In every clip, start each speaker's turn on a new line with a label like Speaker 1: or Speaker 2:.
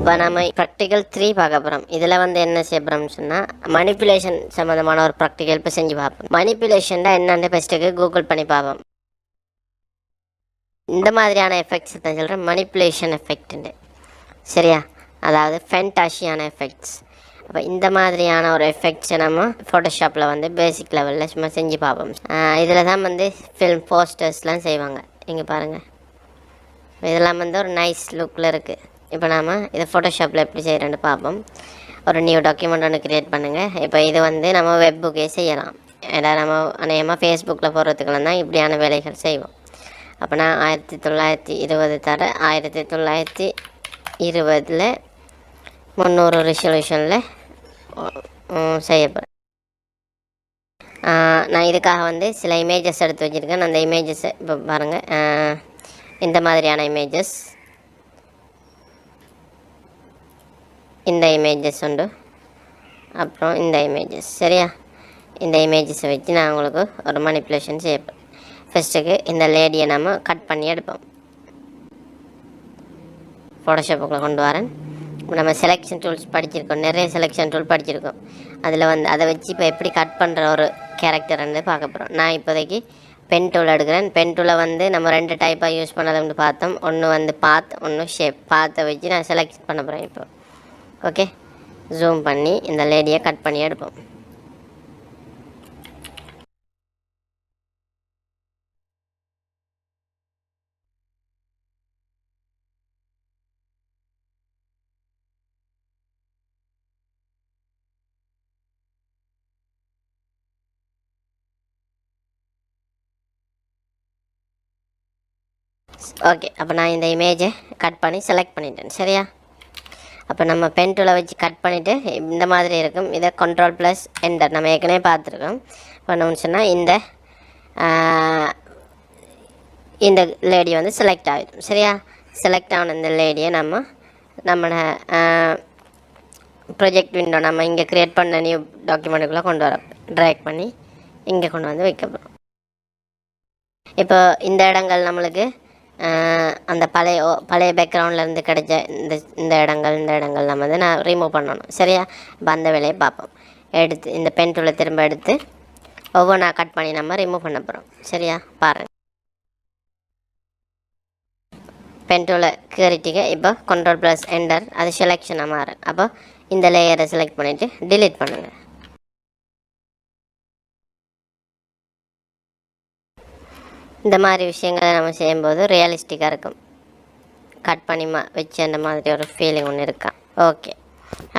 Speaker 1: இப்போ நம்ம ப்ராக்டிக்கல் 3 பார்க்க போகிறோம். இதில் வந்து என்ன செய்ய போகிறோம்னு சொன்னால் மனிப்புலேஷன் சம்மந்தமான ஒரு ப்ராக்டிக்கல் இப்போ செஞ்சு பார்ப்போம். மனிப்புலேஷன் என்னென்னு ஃபஸ்ட்டுக்கு கூகுள் பண்ணி பார்ப்போம். இந்த மாதிரியான எஃபெக்ட்ஸ் தான் சொல்கிறேன், மனிப்புலேஷன் எஃபெக்ட்டுண்டு. சரியா, அதாவது ஃபேண்டாஷியான எஃபெக்ட்ஸ். அப்போ இந்த மாதிரியான ஒரு எஃபெக்ட்ஸை நம்ம ஃபோட்டோஷாப்பில் வந்து பேசிக் லெவலில் சும்மா செஞ்சு பார்ப்போம். இதில் தான் வந்து ஃபில்ம் போஸ்டர்ஸ்லாம் செய்வாங்க. இங்கே பாருங்கள், இதெல்லாம் வந்து ஒரு நைஸ் லுக்கில் இருக்குது. இப்போ நாம் இதை ஃபோட்டோஷாப்பில் எப்படி செய்கிறேன்னு பார்ப்போம். ஒரு நியூ டாக்குமெண்ட் ஒன்று க்ரியேட் பண்ணுங்கள். இப்போ இது வந்து நம்ம வெப்புக்கே செய்யலாம். ஏன்னா நம்ம அநேகமாக ஃபேஸ்புக்கில் போடுறதுக்கெல்லாம் தான் இப்படியான வேலைகள் செய்வோம். அப்போ நான் 1920 தர 1920 300 ரெசல்யூஷனில் செய்ய போகிறேன். நான் இதுக்காக வந்து சில இமேஜஸ் எடுத்து வச்சுருக்கேன். அந்த இமேஜஸை இப்போ பாருங்கள், இந்த மாதிரியான இமேஜஸ், இந்த இமேஜஸ் உண்டு, அப்புறம் இந்த இமேஜஸ். சரியா, இந்த இமேஜஸை வச்சு நான் உங்களுக்கு ஒரு மனிப்புலேஷன் செய்யப்போம். ஃபஸ்ட்டுக்கு இந்த லேடியை நம்ம கட் பண்ணி எடுப்போம். ஃபோட்டோஷாப்புக்குள்ளே கொண்டு வரேன். நம்ம செலெக்ஷன் டூல்ஸ் படிச்சிருக்கோம், நிறைய செலெக்ஷன் டூல் படிச்சிருக்கோம். அதில் வந்து அதை வச்சு இப்போ எப்படி கட் பண்ணுற ஒரு கேரக்டர் வந்து பார்க்க போகிறோம். நான் இப்போதைக்கு பென் டூல் எடுக்கிறேன். பென் டூலை வந்து நம்ம 2 டைப்பாக யூஸ் பண்ணதுன்னு பார்த்தோம். ஒன்று வந்து பாத், ஒன்று ஷேப். பாத்தை வச்சு நான் செலக்ட் பண்ண போகிறேன் இப்போ. ஓகே, ஜூம் பண்ணி இந்த லேடியை கட் பண்ணி எடுப்போம். ஓகே, அப்போ நான் இந்த இமேஜை கட் பண்ணி செலக்ட் பண்ணிட்டேன். சரியா, அப்போ நம்ம பென் டூலை வச்சு கட் பண்ணிவிட்டு இந்த மாதிரி இருக்கும். இதை Ctrl+Enter நம்ம ஏற்கனவே பார்த்துருக்கோம். பண்ணோம்னு சொன்னால் இந்த லேடி வந்து செலக்ட் ஆகிடும். சரியா, செலக்ட் ஆன இந்த லேடியை நம்மளோட ப்ரொஜெக்ட் விண்டோ நம்ம இங்கே க்ரியேட் பண்ண நியூ டாக்குமெண்ட்டுக்குள்ளே கொண்டு வர ட்ராக் பண்ணி இங்கே கொண்டு வந்து வைக்க போகிறோம். இப்போ இந்த இடங்கள் நம்மளுக்கு அந்த பழைய பேக்ரவுண்ட்லேருந்து கிடைச்ச இந்த இடங்கள் நம்ம வந்து நான் ரிமூவ் பண்ணணும். சரியா, இப்போ அந்த வேலையை பார்ப்போம். எடுத்து இந்த பென் டூலை திரும்ப எடுத்து ஒவ்வொன்றா கட் பண்ணி நம்ம ரிமூவ் பண்ண போகிறோம். சரியா, பாருங்கள், பென் டூலை கீறிட்டிங்க. இப்போ Ctrl+Enter அது செலெக்ஷனாக மாறும். அப்போ இந்த லேயரை செலக்ட் பண்ணிவிட்டு டிலீட் பண்ணுங்கள். இந்த மாதிரி விஷயங்களை நம்ம செய்யும்போது ரியலிஸ்டிக்காக இருக்கும். கட் பண்ணி வச்சு அந்த மாதிரி ஒரு ஃபீலிங் ஒன்று இருக்கா. ஓகே,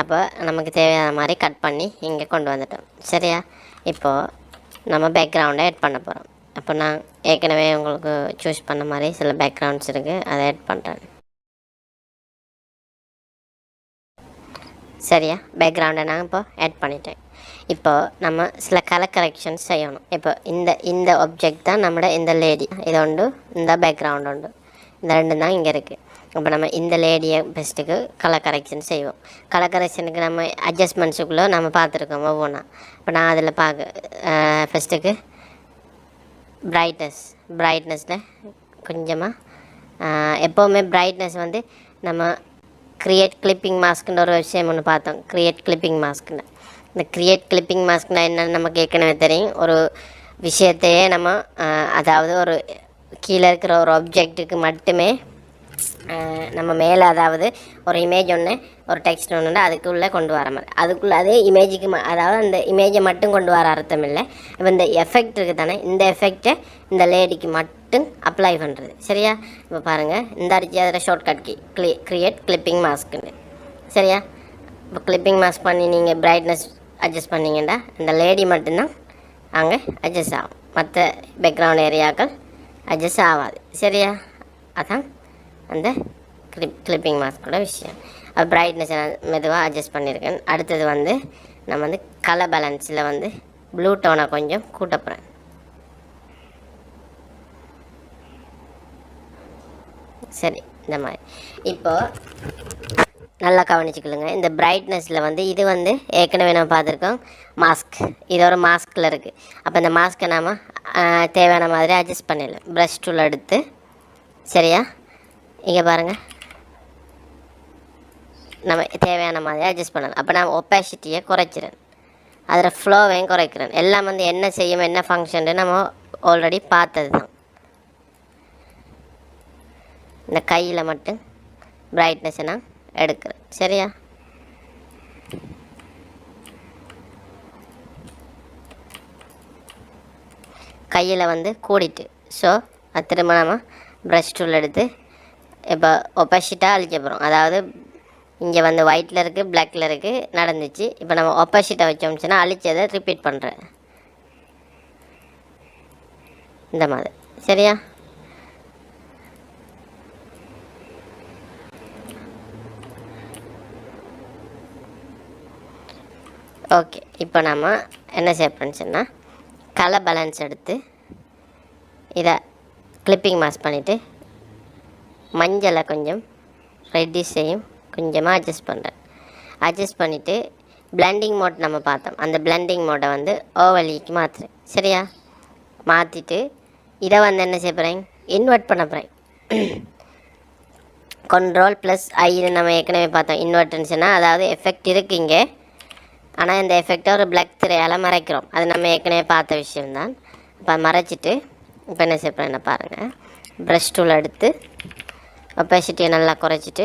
Speaker 1: அப்போ நமக்கு தேவையான மாதிரி கட் பண்ணி இங்கே கொண்டு வந்துட்டோம். சரியா, இப்போது நம்ம பேக்ரவுண்டை ஆட் பண்ண போகிறோம். அப்போ நான் ஏற்கனவே உங்களுக்கு சூஸ் பண்ண மாதிரி சில பேக்ரவுண்ட்ஸ் இருக்குது, அதை ஆட் பண்ணுறேன். சரியா, பேக்ரவுண்டை நான் இப்போ ஆட் பண்ணிட்டேன். இப்போ நம்ம சில கலர் கரெக்ஷன்ஸ் செய்யணும். இப்போ இந்த ஆப்ஜெக்ட் தான் நம்மளோட இந்த லேடி, இது உண்டு, இந்த பேக்ரவுண்ட் உண்டு, இந்த 2 தான் இங்கே இருக்குது. அப்போ நம்ம இந்த லேடியை பெஸ்ட்டுக்கு கலர் கரெக்ஷன் செய்வோம். கலர் கரெக்ஷனுக்கு நம்ம அட்ஜஸ்ட்மெண்ட்ஸுக்குள்ளே நம்ம பார்த்துருக்கோம் ஒவ்வொன்றா. இப்போ நான் அதில் ஃபஸ்ட்டுக்கு பிரைட்னஸில் கொஞ்சமாக எப்போவுமே பிரைட்னஸ் வந்து நம்ம க்ரியேட் கிளிப்பிங் மாஸ்க்குன்ற ஒரு விஷயம் ஒன்று பார்த்தோம். க்ரியேட் கிளிப்பிங் மாஸ்க்குன்னு, இந்த க்ரியேட் கிளிப்பிங் மாஸ்க்னால் என்னென்னு நமக்கு ஏற்கனவே தெரியும். ஒரு விஷயத்தையே நம்ம அதாவது ஒரு கீழே இருக்கிற ஒரு ஆப்ஜெக்ட்டுக்கு மட்டுமே நம்ம மேலே, அதாவது ஒரு இமேஜ் ஒன்று, ஒரு டெக்ஸ்ட் ஒன்று அதுக்குள்ளே கொண்டு வர மாதிரி, அதுக்குள்ளே அதே இமேஜுக்கு அதாவது அந்த இமேஜை மட்டும் கொண்டு வர அர்த்தம் இல்லை. இப்போ இந்த எஃபெக்ட் இருக்குது தானே, இந்த எஃபெக்டை இந்த லேடிக்கு மட்டும் அப்ளை பண்ணுறது. சரியா, இப்போ பாருங்கள், இந்த அடிச்சு அதில் ஷார்ட்கட் க்ரியேட் கிளிப்பிங் மாஸ்க்குன்னு. சரியா, இப்போ கிளிப்பிங் மாஸ்க் பண்ணி நீங்கள் பிரைட்னஸ் அட்ஜஸ்ட் பண்ணிங்கன்னா இந்த லேடி மட்டும்தான் அங்கே அட்ஜஸ்ட் ஆகும், மற்ற பேக்ரவுண்ட் ஏரியாக்கள் அட்ஜஸ்ட் ஆகாது. சரியா, அதான் அந்த கிளிப்பிங் மாஸ்கோட விஷயம். பிரைட்னஸ் மெதுவாக அட்ஜஸ்ட் பண்ணியிருக்கேன். அடுத்தது வந்து நம்ம வந்து கலர் பேலன்ஸில் வந்து ப்ளூ டோனை கொஞ்சம் கூட்ட போகிறேன். சரி, இந்த மாதிரி இப்போது நல்லா கவனிச்சுக்கலுங்க. இந்த பிரைட்னஸில் வந்து இது வந்து ஏற்கனவே நம்ம பார்த்துருக்கோம் மாஸ்க், இது ஒரு மாஸ்கில் இருக்குது. அப்போ இந்த மாஸ்க்கை நாம் தேவையான மாதிரி அட்ஜஸ்ட் பண்ணிடலாம். ப்ரஷ் டூல் எடுத்து. சரியா, இங்கே பாருங்கள், நம்ம தேவையான மாதிரி அட்ஜஸ்ட் பண்ணலாம். அப்போ நான் ஒப்பாசிட்டியை குறைச்சிறேன், அதில் ஃப்ளோவையும் குறைக்கிறேன். எல்லாம் வந்து என்ன செய்யும், என்ன ஃபங்க்ஷன் நம்ம ஆல்ரெடி பார்த்தது தான். இந்த கையில் மட்டும் பிரைட்னஸை நான் எடுக்கிறேன். சரியா? கையில் வந்து கூடிட்டு, ஸோ அது திரும்ப நம்ம ப்ரஷ் டூல் எடுத்து இப்போ ஒப்பாசிட்டாக அழிக்க போகிறோம். அதாவது இங்கே வந்து ஒயிட்டில் இருக்குது, பிளாக்கில் இருக்குது நடந்துச்சு. இப்போ நம்ம ஒப்பாசிட்டாக வச்சோம்ச்சுன்னா அழிச்சதை ரிப்பீட் பண்ணுறேன் இந்த மாதிரி. சரியா? ஓகே, இப்போ நம்ம என்ன செய்ய போகிறோம்னா கலர் பேலன்ஸ் எடுத்து இதை கிளிப்பிங் மாஸ்க் பண்ணிவிட்டு மஞ்சளை கொஞ்சம் ரெட்டிஷையும் கொஞ்சமாக அட்ஜஸ்ட் பண்ணுறேன். அட்ஜஸ்ட் பண்ணிவிட்டு பிளெண்டிங் மோட் நம்ம பார்த்தோம், அந்த பிளெண்டிங் மோட்டை வந்து ஓவலிக்கு மாற்றுறேன். சரியா? மாற்றிட்டு இதை வந்து என்ன செய்ய போகிறேன், இன்வெர்ட் பண்ண போகிறேன். Ctrl+I நம்ம ஏற்கனவே பார்த்தோம். இன்வெர்ட்னுச்சுன்னா அதாவது எஃபெக்ட் இருக்குது இங்கே, ஆனால் இந்த எஃபெக்டை ஒரு பிளாக் திரையால் மறைக்கிறோம். அது நம்ம ஏற்கனவே பார்த்த விஷயம்தான். இப்போ மறைச்சிட்டு இப்போ என்ன செய்ய போகிறேன் பாருங்கள். ப்ரஷ் டூல் எடுத்து ஒப்பாசிட்டியை நல்லா குறைச்சிட்டு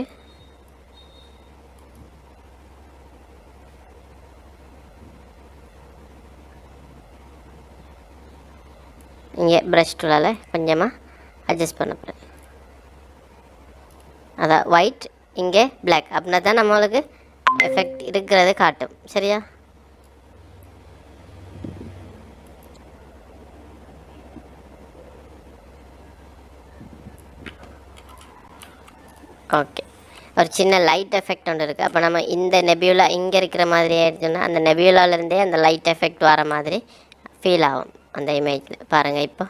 Speaker 1: இங்கே ப்ரஷ் டூலால் கொஞ்சமாக அட்ஜஸ்ட் பண்ண போகிறேன். அதான் ஒயிட் இங்கே பிளாக், அப்படின்னா தான் நம்மளுக்கு எஃபெக்ட் இருக்கிறது காட்டும். சரியா? ஓகே, ஒரு சின்ன லைட் எஃபெக்ட் ஒன்று இருக்குது. அப்போ நம்ம இந்த நெபியூலா இங்கே இருக்கிற மாதிரி ஆயிடுச்சுன்னா அந்த நெபியூலாலேருந்தே அந்த லைட் எஃபெக்ட் வர மாதிரி ஃபீல் ஆகும் அந்த இமேஜில். பாருங்கள், இப்போ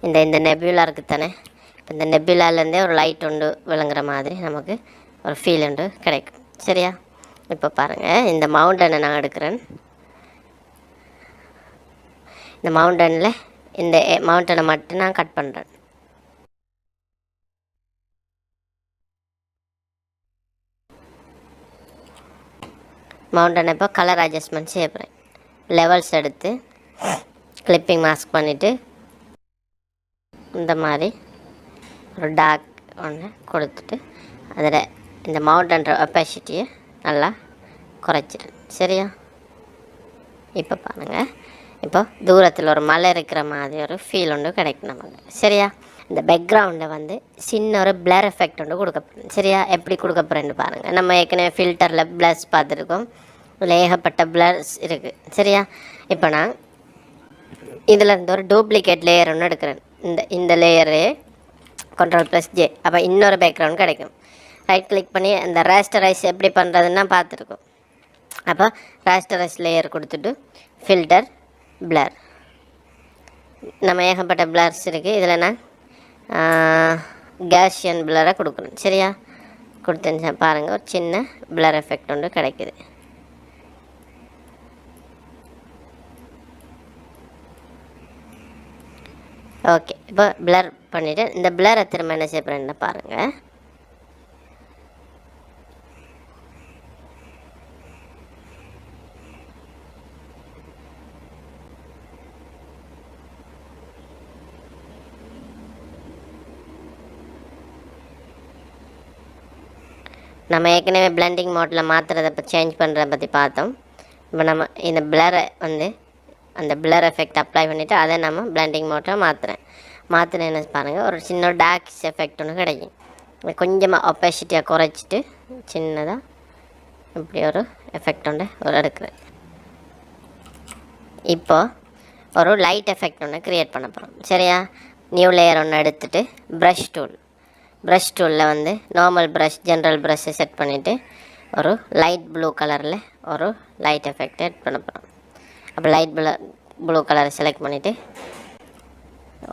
Speaker 1: இந்த நெபியூலா இருக்குது தானே, இப்போ இந்த நெபியூலாலேருந்தே ஒரு லைட் ஒன்று விளங்குற மாதிரி நமக்கு ஒரு ஃபீல் ஒன்று கிடைக்கும். சரியா? இப்போ பாருங்கள், இந்த மவுண்டனை நான் எடுக்கிறேன். இந்த மவுண்டனில் இந்த மவுண்டனை மட்டும் நான் கட் பண்ணுறேன். மவுண்டனை இப்போ கலர் அட்ஜஸ்ட்மெண்ட் செய்ய போகிறேன். லெவல்ஸ் எடுத்து கிளிப்பிங் மாஸ்க் பண்ணிவிட்டு இந்த மாதிரி ஒரு டார்க் ஒன்று கொடுத்துட்டு அதில் இந்த மவுண்டன்ற ஒப்பாசிட்டியை நல்லா குறைச்சிடுறேன். சரியா? இப்போ பாருங்கள், இப்போ தூரத்தில் ஒரு மலை இருக்கிற மாதிரி ஒரு ஃபீல் ஒன்று கிடைக்கும் நமக்கு. சரியா? இந்த பேக்ரவுண்டை வந்து சின்ன ஒரு பிளர் எஃபெக்ட் ஒன்று கொடுக்க போகிறேன். சரியா? எப்படி கொடுக்க போகிறேன்னு பாருங்கள். நம்ம ஏற்கனவே ஃபில்டரில் பிளர்ஸ் பார்த்துருக்கோம், இதில் ஏகப்பட்ட பிளர்ஸ் இருக்குது. சரியா? இப்போ நான் இதில் இருந்து ஒரு டூப்ளிகேட் லேயர் ஒன்று எடுக்கிறேன். இந்த லேயரு Ctrl+J, அப்போ இன்னொரு பேக்ரவுண்ட் கிடைக்கும். ரைட் கிளிக் பண்ணி அந்த ரேஸ்டரைஸ் எப்படி பண்ணுறதுன்னா பார்த்துருக்கோம். அப்போ ரேஸ்டரைஸ் லேயர் கொடுத்துட்டு ஃபில்டர் பிளர், நம்ம ஏகப்பட்ட பிளர்ஸ் இருக்குது. இதில் நான் கேஷியன் பிளரை கொடுக்கணும். சரியா? கொடுத்து பாருங்கள், ஒரு சின்ன பிளர் எஃபெக்ட் ஒன்று கிடைக்குது. ஓகே, இப்போ பிளர் பண்ணிவிட்டு இந்த பிளரை திரும்ப என்ன செய்ய போகிறேன்னு பாருங்கள். நம்ம ஏற்கனவே பிளெண்டிங் மோட்டில் மாற்றுறதை இப்போ சேஞ்ச் பண்ணுறதை பற்றி பார்த்தோம். இப்போ நம்ம இந்த பிளரை வந்து அந்த பிளர் எஃபெக்ட் அப்ளை பண்ணிவிட்டு அதை நம்ம பிளெண்டிங் மோட்டில் மாற்றினேன் என்ன பாருங்கள், ஒரு சின்ன டார்க் எஃபெக்ட் ஒன்று கிடைக்கும். கொஞ்சமாக ஒப்பாசிட்டியாக குறைச்சிட்டு சின்னதாக இப்படி ஒரு எஃபெக்ட் ஒன்று எடுக்கிறேன். இப்போது ஒரு லைட் எஃபெக்ட் ஒன்று க்ரியேட் பண்ண போகிறோம். சரியா? நியூ லேயர் ஒன்று எடுத்துகிட்டு ப்ரஷ் டூலில் வந்து நார்மல் ப்ரஷ், ஜென்ரல் ப்ரஷ்ஷை செட் பண்ணிவிட்டு ஒரு லைட் ப்ளூ கலரில் ஒரு லைட் எஃபெக்ட் ஆட் பண்ண போகிறோம். அப்போ லைட் ப்ளூ கலரை செலக்ட் பண்ணிவிட்டு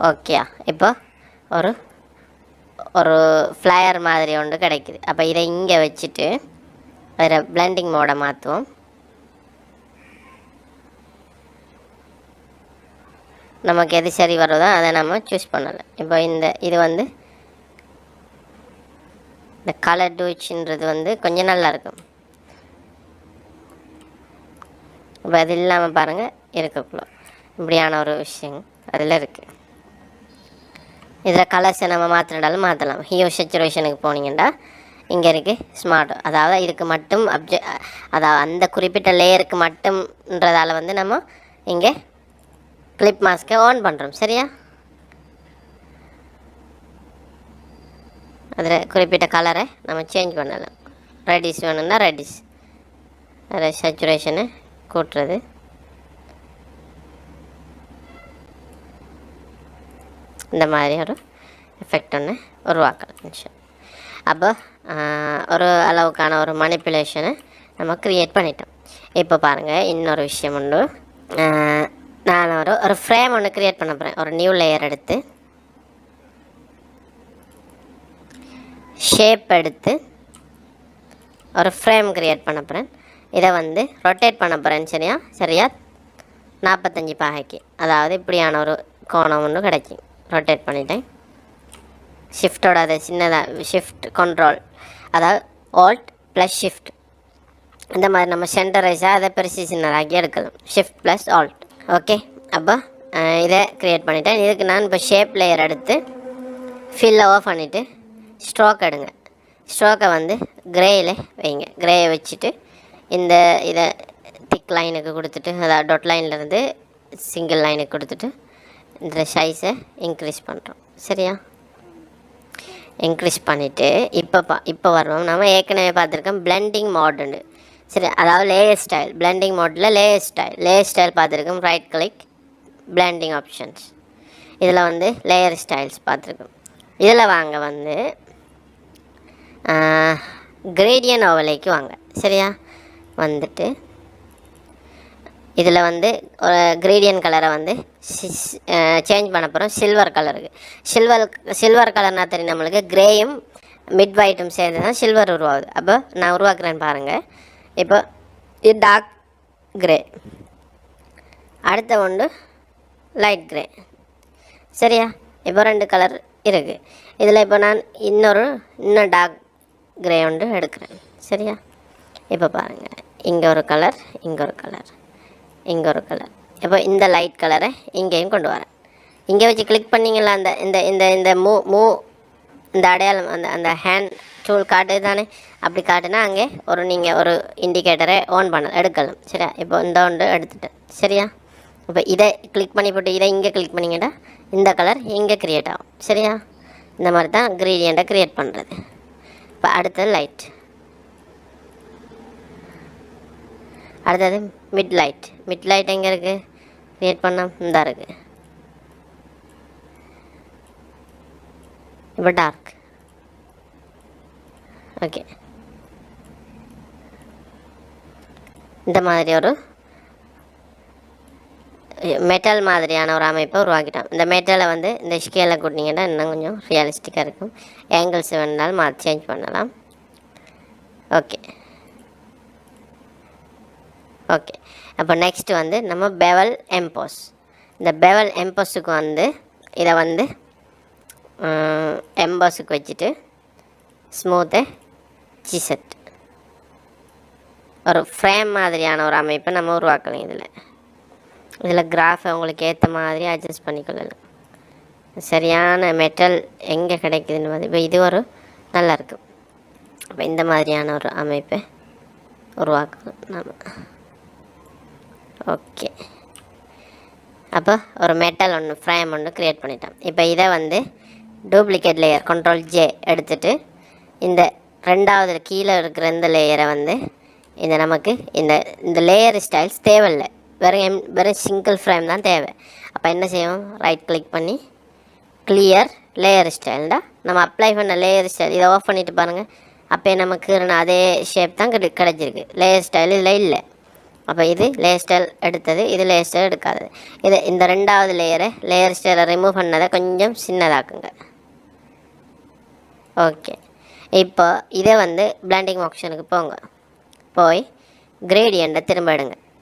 Speaker 1: ஓகே, இப்போ ஒரு ஃப்ளையர் மாதிரி ஒன்று கிடைக்குது. அப்போ இதை இங்கே வச்சுட்டு வேறு பிளெண்டிங் மோடை மாற்றுவோம். நமக்கு எது சரி வருதோ அதை நம்ம சூஸ் பண்ணலாம். இப்போ இது வந்து இந்த கலர் டூச்சுன்றது வந்து கொஞ்சம் நல்லாயிருக்கும். இப்போ அது இல்லாமல் பாருங்கள் இருக்கக்குள்ள இப்படியான ஒரு விஷயம் அதில் இருக்குது. இதில் கலர்ஸை நம்ம மாற்றினாலும் மாற்றலாம். ஹியோ சேச்சுரேஷனுக்கு போனீங்கன்னா இங்கே இருக்குது ஸ்மார்ட், அதாவது இதுக்கு மட்டும் அதாவது அந்த குறிப்பிட்ட லேயருக்கு மட்டும்ன்றதால வந்து நம்ம இங்கே கிளிப் மாஸ்க்கை ஆன் பண்ணுறோம். சரியா? அதில் குறிப்பிட்ட கலரை நம்ம சேஞ்ச் பண்ணலாம். ரெடிஷ் வேணும்னா ரெடிஷ், அதில் சேச்சுரேஷனை கூட்டுறது. இந்த மாதிரி ஒரு எஃபெக்ட் ஒன்று உருவாக்கலாம். அப்போ ஒரு அளவுக்கான ஒரு மனிப்புலேஷனை நம்ம க்ரியேட் பண்ணிட்டோம். இப்போ பாருங்கள், இன்னொரு விஷயம் உண்டு. நான் ஒரு ஃப்ரேம் ஒன்று க்ரியேட் பண்ண போகிறேன். ஒரு நியூ லேயர் எடுத்து ஷேப் எடுத்து ஒரு ஃப்ரேம் க்ரியேட் பண்ண போகிறேன். இதை வந்து ரொட்டேட் பண்ண போகிறேன். சரியா 45 பாகைக்கு, அதாவது இப்படியான ஒரு கோணம் ஒன்று கிடைக்கும். ரொட்டேட் பண்ணிட்டேன். ஷிஃப்டோட அதை சின்னதாக ஷிஃப்ட் கண்ட்ரோல், அதாவது ஆல்ட் ப்ளஸ் ஷிஃப்ட், இந்த மாதிரி நம்ம சென்டரைஸாக அதை பெருசு சின்னதாக்கி எடுக்கலாம். Shift plus alt. ஓகே, அப்போ இதை க்ரியேட் பண்ணிட்டேன். இதுக்கு நான் இப்போ ஷேப் லேயர் எடுத்து ஃபில் ஆஃப் பண்ணிவிட்டு ஸ்ட்ரோக் எடுங்க. ஸ்ட்ரோக்கை வந்து கிரேயில் வைங்க. கிரேயை வச்சுட்டு இதை திக் லைனுக்கு கொடுத்துட்டு, அதாவது டாட் லைன்லேருந்து சிங்கிள் லைனுக்கு கொடுத்துட்டு இந்த சைஸை இன்க்ரீஸ் பண்ணுறோம். சரியா? இன்க்ரீஸ் பண்ணிவிட்டு இப்போ வரோம். நம்ம ஏற்கனவே பார்த்துருக்கோம் பிளெண்டிங் மோடுன்னு. சரி, அதாவது லேயர் ஸ்டைல். பிளெண்டிங் மோடில் லேயர் ஸ்டைல் பார்த்துருக்கோம். ரைட் கிளிக், பிளெண்டிங் ஆப்ஷன்ஸ், இதில் வந்து லேயர் ஸ்டைல்ஸ் பார்த்துருக்கோம். இதில் வாங்க வந்து கிரேடியன் ஓவலைக்கு வாங்க. சரியா? வந்துட்டு இதில் வந்து ஒரு கிரேடியன் கலரை வந்து சேஞ்ச் பண்ண போகிறோம் சில்வர் கலருக்கு. சில்வர் கலர்னால் தெரியும் நம்மளுக்கு, கிரேயும் மிட் ஒயிட்டும் சேர்ந்து தான் சில்வர் உருவாகுது. அப்போ நான் உருவாக்குறேன்னு பாருங்கள். இப்போ இது டார்க் கிரே, அடுத்த ஒன்று லைட் கிரே. சரியா? இப்போ 2 கலர் இருக்குது. இதில் இப்போ நான் இன்னும் டார்க் கிரே ஒன்று எடுக்கிறேன். சரியா? இப்போ பாருங்கள், இங்கே ஒரு கலர், இங்கே ஒரு கலர், இங்கே ஒரு கலர். இப்போ இந்த லைட் கலரை இங்கேயும் கொண்டு வரேன். இங்கே வச்சு கிளிக் பண்ணிங்களா, அந்த இந்த இந்த இந்த இந்த அடையாளம், அந்த ஹேண்ட் டூல் காட்டு தானே, அப்படி காட்டுனா அங்கே நீங்கள் ஒரு இண்டிகேட்டரை ஆன் எடுக்கலாம். சரியா? இப்போ இந்த ஒன்று எடுத்துட்டேன். சரியா? இப்போ இதை கிளிக் பண்ணி போட்டு இதை இங்கே கிளிக் பண்ணிங்கன்னா இந்த கலர் இங்கே க்ரியேட் ஆகும். சரியா? இந்த மாதிரி தான் கிரேடியண்ட்டை க்ரியேட் பண்ணுறது. இப்போ அடுத்தது லைட், அடுத்தது மிட் லைட் எங்கே இருக்குது? க்ரியேட் பண்ணால் இந்த இருக்குது. இப்போ டார்க். ஓகே, இந்த மாதிரி ஒரு மெட்டல் மாதிரியான ஒரு அமைப்பை உருவாக்கிட்டோம். இந்த மெட்டலை வந்து இந்த ஸ்கேலை கூட்டினீங்கன்னா இன்னும் கொஞ்சம் ரியலிஸ்டிக்காக இருக்கும். ஆங்கிள்ஸ் வேணுனாலும் சேஞ்ச் பண்ணலாம். ஓகே, அப்போ நெக்ஸ்ட்டு வந்து நம்ம பெவல் எம்போஸ். இந்த பெவல் எம்போஸுக்கு வந்து இதை வந்து எம்போஸுக்கு வச்சுட்டு ஸ்மூத்து சிசெட் ஒரு ஃப்ரேம் மாதிரியான ஒரு அமைப்பை நம்ம உருவாக்கலாம். இதில் கிராஃபை உங்களுக்கு ஏற்ற மாதிரி அட்ஜஸ்ட் பண்ணிக்கொள்ளலாம். சரியான மெட்டல் எங்கே கிடைக்குதுன்னு மாதிரி இப்போ இது ஒரு நல்லாயிருக்கும். அப்போ இந்த மாதிரியான ஒரு அமைப்பை உருவாக்கணும் நம்ம. ஓகே, அப்போ ஒரு மெட்டல் ஒன்று ஃப்ரேம் ஒன்று க்ரியேட் பண்ணிட்டோம். இப்போ இதை வந்து டூப்ளிகேட் லேயர் Ctrl J எடுத்துகிட்டு இந்த ரெண்டாவது கீழே இருக்கிற இந்த லேயரை வந்து நமக்கு இந்த லேயர் ஸ்டைல்ஸ் தேவையில்லை, வெறும் சிங்கிள் ஃப்ரேம் தான் தேவை. அப்போ என்ன செய்வோம்? ரைட் கிளிக் பண்ணி கிளியர் லேயர் ஸ்டைல்டா நம்ம அப்ளை பண்ண லேயர் ஸ்டைல் இதை ஆஃப் பண்ணிவிட்டு பாருங்கள். அப்போ நமக்கு அதே ஷேப் தான் கிடச்சிருக்கு. லேயர் ஸ்டைல் இதில் இல்லை. அப்போ இது லேயர் ஸ்டைல் எடுத்தது, இது லேயர் ஸ்டைல் எடுக்காது. இந்த ரெண்டாவது லேயர் ஸ்டைலை ரிமூவ் பண்ணதை கொஞ்சம் சின்னதாக்குங்க. ஓகே, இப்போ இதை வந்து பிளெண்டிங் ஆப்ஷனுக்கு போய் கிரேடியண்ட்டை திரும்ப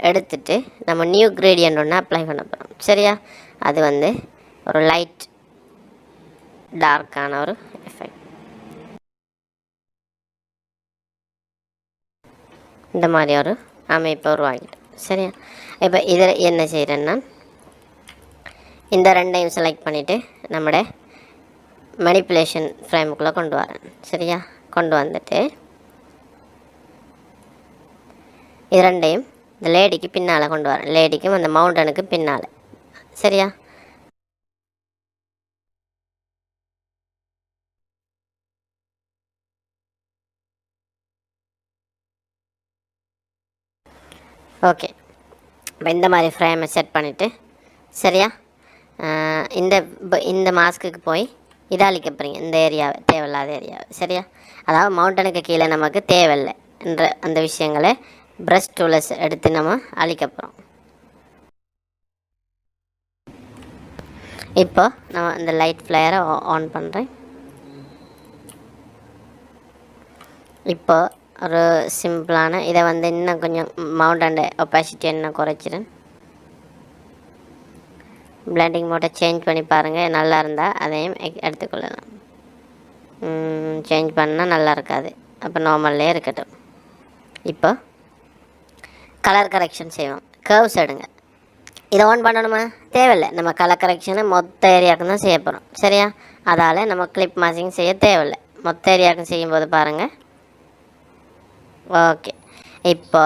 Speaker 1: எடுத்துட்டு நம்ம நியூ கிரேடியண்ட் ஒன்று அப்ளை பண்ண போகிறோம். சரியா? அது வந்து ஒரு லைட் டார்க்கான ஒரு எஃபெக்ட். இந்த மாதிரி ஒரு அமைப்பை உருவாக்கிட்டோம். சரியா? இப்போ இதில் என்ன செய்கிறேன்னா, இந்த ரெண்டையும் செலக்ட் பண்ணிவிட்டு நம்முடைய மேனிப்புலேஷன் ஃப்ரேமுக்குள்ளே கொண்டு வரேன். சரியா? கொண்டு வந்துட்டு இது ரெண்டையும் இந்த லேடிக்கு பின்னால் கொண்டு வரேன். லேடிக்கும் அந்த மவுண்டனுக்கு பின்னால். சரியா? ஓகே. இப்போ இந்த மாதிரி ஃப்ரேமை செட் பண்ணிவிட்டு, சரியா, இந்த இந்த மாஸ்க்குக்கு போய் இதை அழிக்க போகிறீங்க. இந்த ஏரியாவை, தேவையில்லாத ஏரியாவை. சரியா? அதாவது மவுண்டனுக்கு கீழே நமக்கு தேவையில்லை என்ற அந்த விஷயங்களை ப்ரஷ் டூலஸ் எடுத்து நம்ம அழிக்க போகிறோம். இப்போ நம்ம இந்த லைட் ஃப்ளேயரை ஆன் பண்ணுறேன். இப்போ ஒரு சிம்பிளான இதை வந்து இன்னும் கொஞ்சம் மவுண்டன்ட ஒப்பாசிட்டி இன்னும் குறைச்சிடும். பிளெண்டிங் மோட்டை சேஞ்ச் பண்ணி பாருங்கள். நல்லா இருந்தால் அதையும் எடுத்துக்கொள்ளலாம். சேஞ்ச் பண்ணால் நல்லா இருக்காது. அப்போ நார்மல்லே இருக்கட்டும். இப்போ கலர் கரெக்ஷன் செய்வோம். கர்வ்ஸ் எடுங்க. இதை ஆன் பண்ணணுமா? தேவையில்லை. நம்ம கலர் கரெக்ஷனை மொத்த ஏரியாவுக்கு தான் செய்ய போகிறோம். சரியா? அதால் நம்ம கிளிப் மாஸ்கிங் செய்ய தேவையில்லை. மொத்த ஏரியாவுக்கு செய்யும்போது பாருங்கள். ஓகே. இப்போ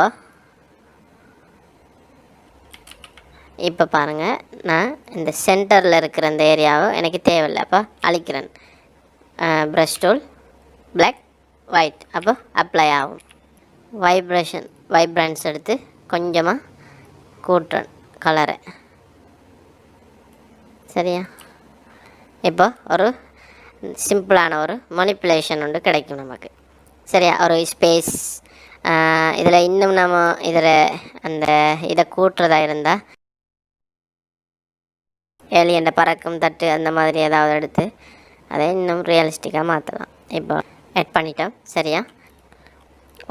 Speaker 1: பாருங்கள், நான் இந்த சென்டரில் இருக்கிற அந்த ஏரியாவை எனக்கு தேவையில்லை. அப்போ அழிக்கிறேன். Brush tool, black, white. அப்போ அப்ளை ஆகும். வைப்ரன்ஸ் எடுத்து கொஞ்சமாக கூட்டுறேன் கலரை. சரியா? இப்போ ஒரு சிம்பிளான ஒரு மனிப்புலேஷன் ஒன்று கிடைக்கும் நமக்கு. சரியா? ஒரு ஸ்பேஸ் இதில் இன்னும் நம்ம இதில் அந்த இதை கூட்டுறதா இருந்தால் ஏலியன் பறக்கும் தட்டு அந்த மாதிரி ஏதாவது எடுத்து அதை இன்னும் ரியலிஸ்டிக்காக மாற்றலாம். இப்போ ஆட் பண்ணிட்டோம். சரியா?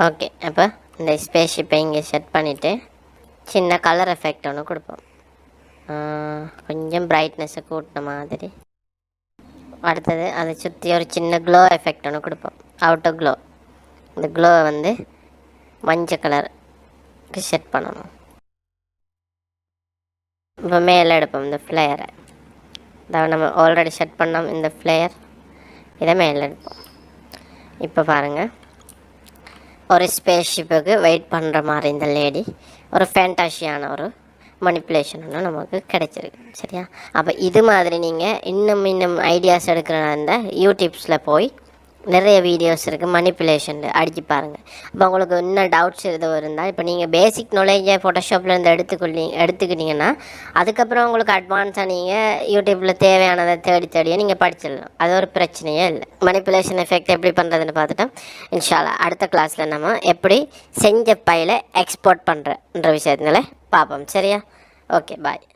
Speaker 1: ஓகே. அப்போ இந்த ஸ்பேஸ்ஷிப்பை இங்கே செட் பண்ணிவிட்டு சின்ன கலர் எஃபெக்ட் ஒன்று கொடுப்போம். கொஞ்சம் பிரைட்னஸை கூட்டின மாதிரி. அடுத்தது அதை சுற்றி ஒரு சின்ன க்ளோ எஃபெக்ட் ஒன்று கொடுப்போம். Outer glow. இந்த க்ளோவை வந்து மஞ்சள் கலருக்கு செட் பண்ணணும். இப்போ மேலே எடுப்போம் இந்த ஃப்ளேயரை. அதாவது நம்ம ஆல்ரெடி செட் பண்ணோம் இந்த ஃப்ளேயர். இதை மேலே எடுப்போம். இப்போ பாருங்கள், ஒரு ஸ்பேஸ்ஷிப்புக்கு வெயிட் பண்ணுற மாதிரி இந்த லேடி ஒரு ஃபேண்டாஷியான ஒரு மனிப்புலேஷன் ஒன்று நமக்கு கிடைச்சிருக்கு. சரியா? அப்போ இது மாதிரி நீங்கள் இன்னும் ஐடியாஸ் எடுக்கிறதா இருந்தால் யூடியூப்ஸில் போய் நிறைய வீடியோஸ் இருக்குது. மனிப்புலேஷன் அடித்து பாருங்கள். அப்போ உங்களுக்கு இன்னும் டவுட்ஸ் எதுவும் இருந்தால், இப்போ நீங்கள் பேசிக் நாலேஜை ஃபோட்டோஷாப்லேருந்து எடுத்துக்கிட்டிங்கன்னா அதுக்கப்புறம் உங்களுக்கு அட்வான்ஸாக நீங்கள் யூடியூப்பில் தேவையானதை தேடியே நீங்கள் படிச்சிடலாம். அது ஒரு பிரச்சனையே இல்லை. மனிப்புலேஷன் எஃபெக்ட் எப்படி பண்ணுறதுன்னு பார்த்துட்டோம். இன்ஷா அல்லாஹ் அடுத்த கிளாஸில் நம்ம எப்படி செஞ்ச ஃபைலை எக்ஸ்போர்ட் பண்ணுறன்ற விஷயத்தினால பார்ப்போம். சரியா? ஓகே, பாய்.